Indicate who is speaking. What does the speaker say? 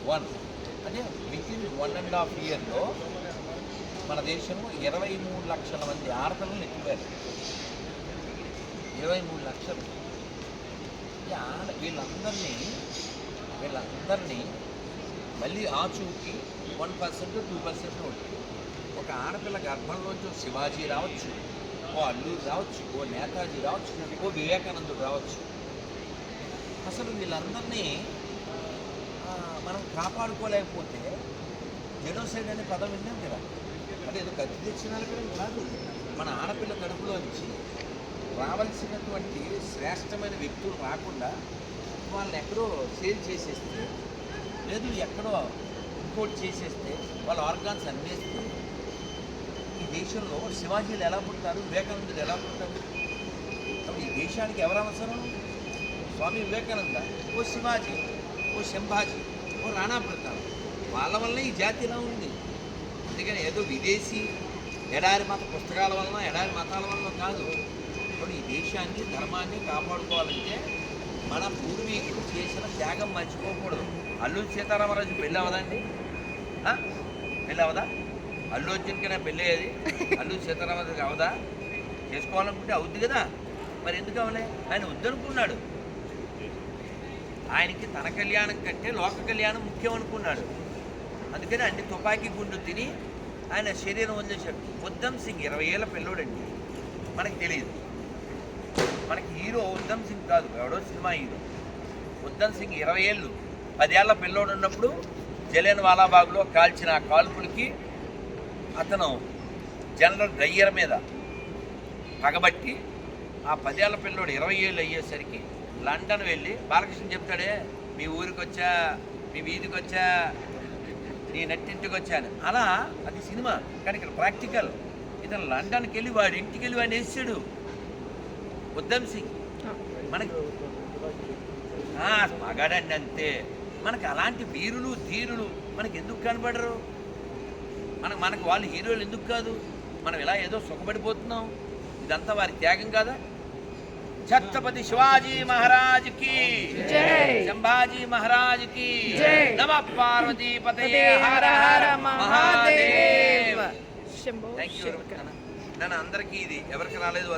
Speaker 1: One అంటే within 1.5 ఇయర్లో మన దేశంలో 23 లక్షల మంది ఆడపిల్లలు ఎత్తిపోయారు. 23 లక్షలు. వీళ్ళందరినీ మళ్ళీ ఆచూకి 1% 2% ఉంటుంది. ఒక ఆడపిల్ల గర్భంలోంచి శివాజీ రావచ్చు, ఓ అల్లూరి రావచ్చు, ఓ నేతాజీ రావచ్చు, ఓ వివేకానందుడు రావచ్చు. అసలు వీళ్ళందరినీ మనం కాపాడుకోలేకపోతే జెనోసైడ్ అనే పదం విన్నాం కదా. అంటే ఏదో కత్తి తెచ్చినారు కూడా కాదు. మన ఆడపిల్ల కడుపులోంచి రావాల్సినటువంటి శ్రేష్టమైన వ్యక్తులు రాకుండా వాళ్ళని ఎక్కడో సేల్ చేసేస్తే, లేదు ఎక్కడో ఇంకోటి చేసేస్తే, వాళ్ళ ఆర్గాన్స్ అమ్మేస్తే ఈ దేశంలో శివాజీలు ఎలా పుడతారు, వివేకానందులు ఎలా పుడతారు? అప్పుడు ఈ దేశానికి ఎవరు అవసరం? స్వామి వివేకానంద, ఓ శివాజీ, ఓ శంభాజీ, ఓ రాణా ప్రతాప్, వాళ్ళ వల్ల ఈ జాతి ఇలా ఉంది. అందుకని ఏదో విదేశీ ఎడారి మత పుస్తకాల వలన, ఎడారి మతాల వలన కాదు. ఇప్పుడు ఈ దేశాన్ని, ధర్మాన్ని కాపాడుకోవాలంటే మన పూర్వీకులు చేసిన త్యాగం మర్చిపోకూడదు. అల్లూరి సీతారామరాజు పెళ్ళి అవదండి? పెళ్ళి అవదా? అల్లు అర్జున్కైనా పెళ్ళి అయ్యేది, అల్లూరి సీతారామరాజుకి అవదా? చేసుకోవాలనుకుంటే అవుద్ది కదా. మరి ఎందుకు అవలే? ఆయన వద్దనుకున్నాడు. ఆయనకి తన కళ్యాణం కంటే లోక కళ్యాణం ముఖ్యం అనుకున్నాడు. అందుకని అన్ని తుపాకీ గుండు తిని ఆయన శరీరం వదిలేశాడు. ఉద్దమ్ సింగ్ 20 ఏళ్ళ పిల్లోడండి, మనకి తెలియదు. మనకి హీరో ఉద్దమ్ సింగ్ కాదు, ఎవడో సినిమా హీరో. ఉద్దమ్ సింగ్ 20 ఏళ్ళు 10 ఏళ్ల పిల్లోడు ఉన్నప్పుడు జలియన్ వాలాబాగ్లో కాల్చిన కాల్పులకి అతను జనరల్ డయ్యర్ మీద పగబట్టి ఆ 10 ఏళ్ల పిల్లోడు 20 ఏళ్ళు అయ్యేసరికి లండన్ వెళ్ళి బాలకృష్ణ చెప్తాడే, మీ ఊరికి వచ్చా, మీ వీధికి వచ్చా, నీ నెట్టింటికి వచ్చాను. అలా అది సినిమా, కానీ ఇక్కడ ప్రాక్టికల్. ఇతను లండన్కి వెళ్ళి వాడి ఇంటికి వెళ్ళి వాడిని వేసాడు ఉద్దమ్ సింగ్. మనకి మగాడండి అంతే. మనకు అలాంటి వీరులు ధీరులు మనకి ఎందుకు కనబడరు? మనకు వాళ్ళు హీరోలు ఎందుకు కాదు? మనం ఇలా ఏదో సుఖపడిపోతున్నాం. ఇదంతా వారి త్యాగం కాదా? ఛత్రపతి శివాజీ మహారాజ్ కి జై, శంభాజీ మహారాజ్ కి జై, నమః పార్వతీ పతయే హర హర మహాదేవ్. Thank you. నన్ను అందరికీ ఇది ఎవరికి రాలేదు